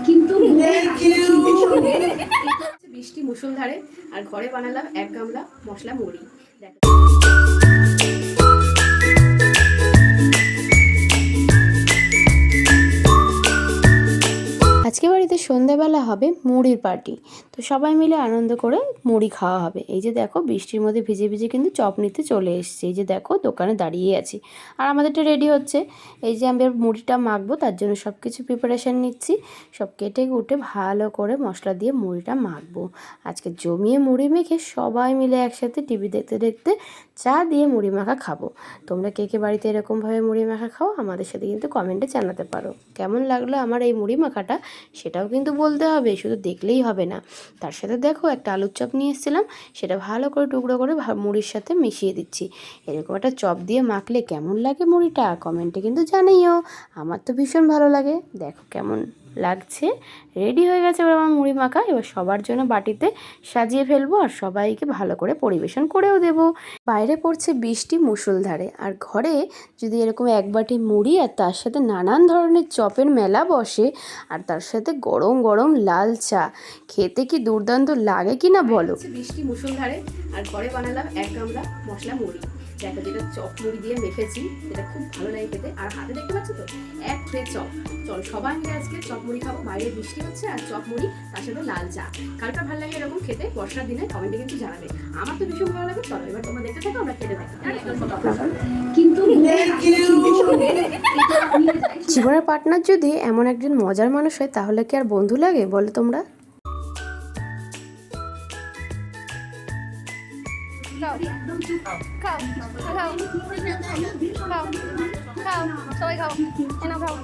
কিন্তু বৃষ্টি মুষলধারে আর ঘরে বানালাম 1 গামলা মশলা মুড়ি। আজকে বাড়িতে সন্ধ্যাবেলা হবে মুড়ির পার্টি, তো সবাই মিলে আনন্দ করে মুড়ি খাওয়া হবে। এই যে দেখো বৃষ্টির মধ্যে ভিজে ভিজে কিন্তু চপ নিতে চলে এসেছি। এই যে দেখো দোকানে দাঁড়িয়ে আছি আর আমাদেরটা রেডি হচ্ছে। এই যে আমি মুড়িটা মাখবো তার জন্য সব কিছু প্রিপারেশান নিচ্ছি। সব কেটে কুটে ভালো করে মশলা দিয়ে মুড়িটা মাখবো। আজকে জমিয়ে মুড়ি মেখে সবাই মিলে একসাথে টিভি দেখতে দেখতে চা দিয়ে মুড়ি মাখা খাবো। তোমরা কে কে বাড়িতে এরকমভাবে মুড়ি মাখা খাও আমাদের সাথে কিন্তু কমেন্টে জানাতে পারো। কেমন লাগলো আমার এই মুড়ি মাখাটা সেটাও কিন্তু বলতে হবে, শুধু দেখলেই হবে না। তার সাথে দেখো একটা আলুর চপ নিয়ে এসেছিলাম, সেটা ভালো করে টুকরো করে মুড়ির সাথে মিশিয়ে দিচ্ছি। এরকম একটা চপ দিয়ে মাখলে কেমন লাগে মুড়িটা কমেন্টে কিন্তু জানাইও। আমার তো ভীষণ ভালো লাগে। দেখো কেমন লাগছে। রেডি হয়ে গেছে এবার আমার মুড়ি মাখা। এবার সবার জন্য বাটিতে সাজিয়ে ফেলবো আর সবাইকে ভালো করে পরিবেশন করেও দেবো। বাইরে পড়ছে বৃষ্টি মুষলধারে আর ঘরে যদি এরকম এক বাটি মুড়ি আর তার সাথে নানান ধরনের চপের মেলা বসে আর তার সাথে গরম গরম লাল চা, খেতে কি দুর্দান্ত লাগে কি না বলো। বৃষ্টি মুষলধারে আর ঘরে বানালাম 1 গামলা মশলা মুড়ি। দেখো যেটা চপ মুড়ি দিয়ে মেখেছি, যেটা খুব ভালো লাগে খেতে। আর হাতে দেখতে পাচ্ছ তো 1 ট্রে চপ। চল সবাই মিলে আজকে চপ মুড়ি খাবো। বাইরে বৃষ্টি হচ্ছে আর চপ মুড়ি তার সাথে লাল চা। কালটা ভালো লাগে এরকম খেতে বর্ষার দিনে কমেন্টে কিন্তু জানাবে। আমার তো ভীষণ ভালো লাগে। চলো এবার তোমরা দেখতে থাকো, আমরা খেতে থাকি। কিন্তু জীবনের পার্টনার যদি এমন একজন মজার মানুষ হয় তাহলে কি আর বন্ধু লাগে বলো তোমরা। খাও সবাই খাও, খাও